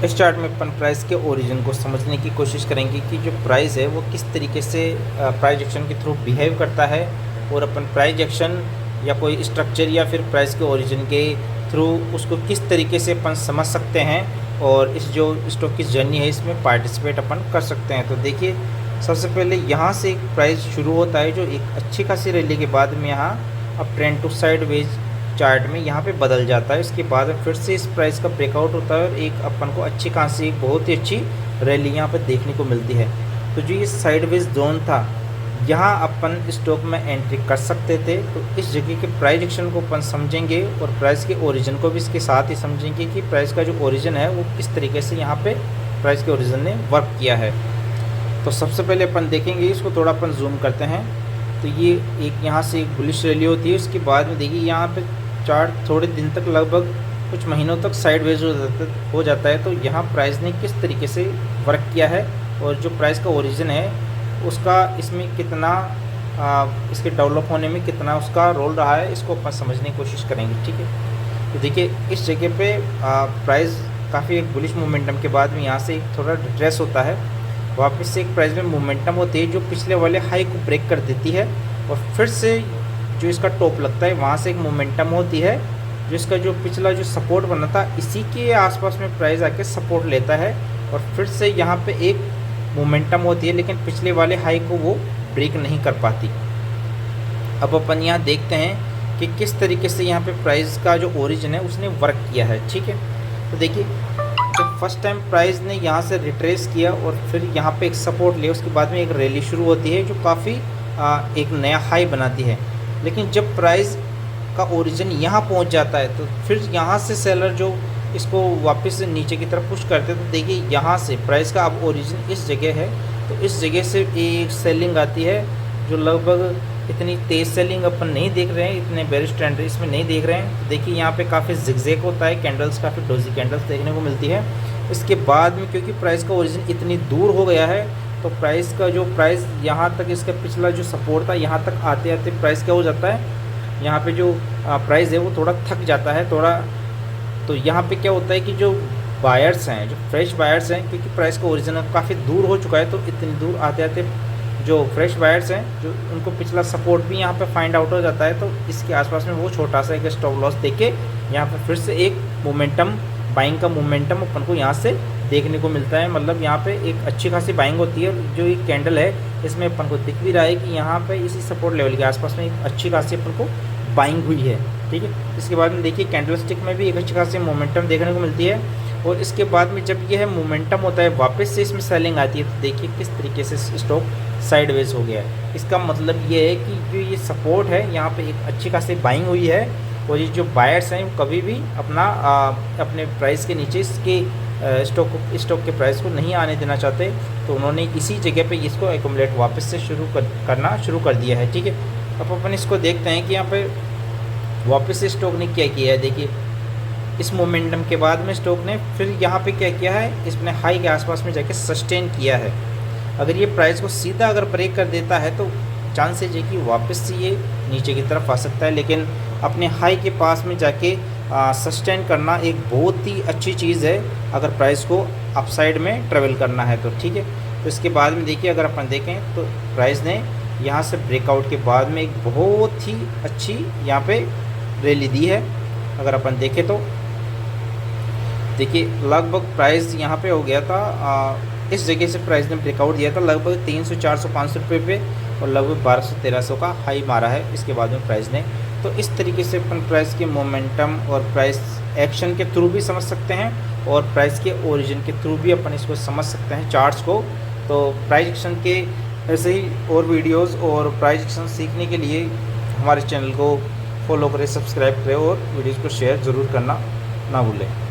इस चार्ट में अपन प्राइस के ओरिजिन को समझने की कोशिश करेंगे कि जो प्राइस है वो किस तरीके से प्राइस एक्शन के थ्रू बिहेव करता है, और अपन प्राइस एक्शन या कोई स्ट्रक्चर या फिर प्राइस के ओरिजिन के थ्रू उसको किस तरीके से अपन समझ सकते हैं, और इस जो स्टॉक की जर्नी है इसमें पार्टिसिपेट अपन कर सकते हैं। तो देखिए, सबसे पहले यहाँ से एक प्राइस शुरू होता है जो एक अच्छी खासी रैली के बाद में यहाँ अब ट्रेंड टू साइडवेज चार्ट में यहाँ पे बदल जाता है। इसके बाद फिर से इस प्राइस का ब्रेकआउट होता है और एक अपन को अच्छी खासी एक बहुत ही अच्छी रैली यहाँ पे देखने को मिलती है। तो जो ये साइडवेज जोन था, यहाँ अपन स्टॉक में एंट्री कर सकते थे। तो इस जगह के प्राइस एक्शन को अपन समझेंगे और प्राइस के ओरिजिन को भी इसके साथ ही समझेंगे कि प्राइस का जो ओरिजिन है वो किस तरीके से यहाँ पे प्राइस के ओरिजिन ने वर्क किया है। तो सबसे पहले अपन देखेंगे, इसको थोड़ा अपन जूम करते हैं। तो ये एक यहाँ से एक बुलिश रैली होती है, उसके बाद में देखिए यहाँ पे चार्ट थोड़े दिन तक, लगभग कुछ महीनों तक साइडवेज हो जाता है। तो यहाँ प्राइस ने किस तरीके से वर्क किया है और जो प्राइस का ओरिजिन है उसका इसमें कितना इसके डेवलप होने में कितना उसका रोल रहा है, इसको अपन समझने की कोशिश करेंगे। ठीक है, तो देखिए इस जगह पे प्राइस काफ़ी एक बुलिश मोमेंटम के बाद में यहाँ से एक थोड़ा रिट्रेस होता है, वापस से एक प्राइस में मोमेंटम होती है जो पिछले वाले हाई को ब्रेक कर देती है, और फिर से जो इसका टॉप लगता है वहाँ से एक मोमेंटम होती है जो इसका जो पिछला जो सपोर्ट बना था इसी के आसपास में प्राइस आके सपोर्ट लेता है, और फिर से यहाँ पे एक मोमेंटम होती है लेकिन पिछले वाले हाई को वो ब्रेक नहीं कर पाती। अब अपन यहाँ देखते हैं कि किस तरीके से यहाँ पे प्राइस का जो ओरिजिन है उसने वर्क किया है। ठीक है, तो देखिए जब फर्स्ट टाइम प्राइस ने यहाँ से रिट्रेस किया और फिर यहाँ पे एक सपोर्ट लिया, उसके बाद में एक रैली शुरू होती है जो काफ़ी एक नया हाई बनाती है। लेकिन जब प्राइस का ओरिजिन यहाँ पहुँच जाता है तो फिर यहाँ से सेलर जो इसको वापस नीचे की तरफ पुश करते हैं। तो देखिए यहाँ से प्राइस का अब ओरिजिन इस जगह है, तो इस जगह से एक सेलिंग आती है जो लगभग इतनी तेज़ सेलिंग अपन नहीं देख रहे हैं, इतने बेरिश ट्रेंड इसमें नहीं देख रहे हैं। तो देखिए यहाँ पे काफ़ी जिगजैग होता है, कैंडल्स काफ़ी डोजी कैंडल्स देखने को मिलती है। इसके बाद में क्योंकि प्राइस का ओरिजिन इतनी दूर हो गया है तो प्राइस का जो प्राइस यहाँ तक इसका पिछला जो सपोर्ट था यहाँ तक आते आते प्राइस क्या हो जाता है, यहाँ पे जो प्राइस है वो थोड़ा थक जाता है थोड़ा। तो यहाँ पे क्या होता है कि जो बायर्स हैं, जो फ्रेश बायर्स हैं, क्योंकि प्राइस का ओरिजिन काफ़ी दूर हो चुका है तो इतनी दूर आते आते जो फ्रेश बायर्स हैं जो उनको पिछला सपोर्ट भी यहाँ पे फाइंड आउट हो जाता है। तो इसके आसपास में वो छोटा सा एक स्टॉप लॉस देके यहाँ पे फिर से एक मोमेंटम, बाइंग का मोमेंटम अपन को यहाँ से देखने को मिलता है। मतलब यहाँ पे एक अच्छी खासी बाइंग होती है। जो एक कैंडल है इसमें अपन को दिख भी रहा है कि यहाँ पे इसी सपोर्ट लेवल के आसपास में एक अच्छी खासी अपन को बाइंग हुई है। ठीक है, इसके बाद में देखिए कैंडल स्टिक में भी एक अच्छी खासी मोमेंटम देखने को मिलती है, और इसके बाद में जब यह मोमेंटम होता है वापस से इसमें सेलिंग आती है तो देखिए किस तरीके से स्टॉक साइडवेज हो गया है। इसका मतलब ये है कि जो ये सपोर्ट है यहाँ पे एक अच्छी खासी बाइंग हुई है, और ये जो बायर्स हैं वो कभी भी अपने प्राइस के नीचे इसके स्टॉक के प्राइस को नहीं आने देना चाहते। तो उन्होंने इसी जगह पे इसको एक्यूमुलेट वापस से करना शुरू कर दिया है। ठीक है, अब अपन इसको देखते हैं कि यहाँ पे वापस से स्टॉक ने क्या किया है। देखिए इस मोमेंटम के बाद में स्टॉक ने फिर यहाँ पे क्या किया है, इसने हाई के आसपास में जाके सस्टेन किया है। अगर ये प्राइस को सीधा अगर ब्रेक कर देता है तो चांसेज है कि वापस से ये नीचे की तरफ आ सकता है, लेकिन अपने हाई के पास में जाके सस्टेन करना एक बहुत ही अच्छी चीज़ है अगर प्राइस को अपसाइड में ट्रेवल करना है तो। ठीक है, तो इसके बाद में देखिए अगर अपन देखें तो प्राइस ने यहाँ से ब्रेकआउट के बाद में एक बहुत ही अच्छी यहाँ पे रैली दी है। अगर अपन देखें तो देखिए लगभग प्राइस यहाँ पे हो गया था, इस जगह से प्राइस ने ब्रेकआउट दिया था लगभग 300 400 500 रुपये पे, और लगभग 1200 1300 का हाई मारा है इसके बाद में प्राइस ने। तो इस तरीके से अपन प्राइस के मोमेंटम और प्राइस एक्शन के थ्रू भी समझ सकते हैं, और प्राइस के ओरिजिन के थ्रू भी अपन इसको समझ सकते हैं चार्ट्स को। तो प्राइस एक्शन के ऐसे ही और वीडियोस और प्राइस एक्शन सीखने के लिए हमारे चैनल को फॉलो करें, सब्सक्राइब करें और वीडियोज़ को शेयर ज़रूर करना ना भूलें।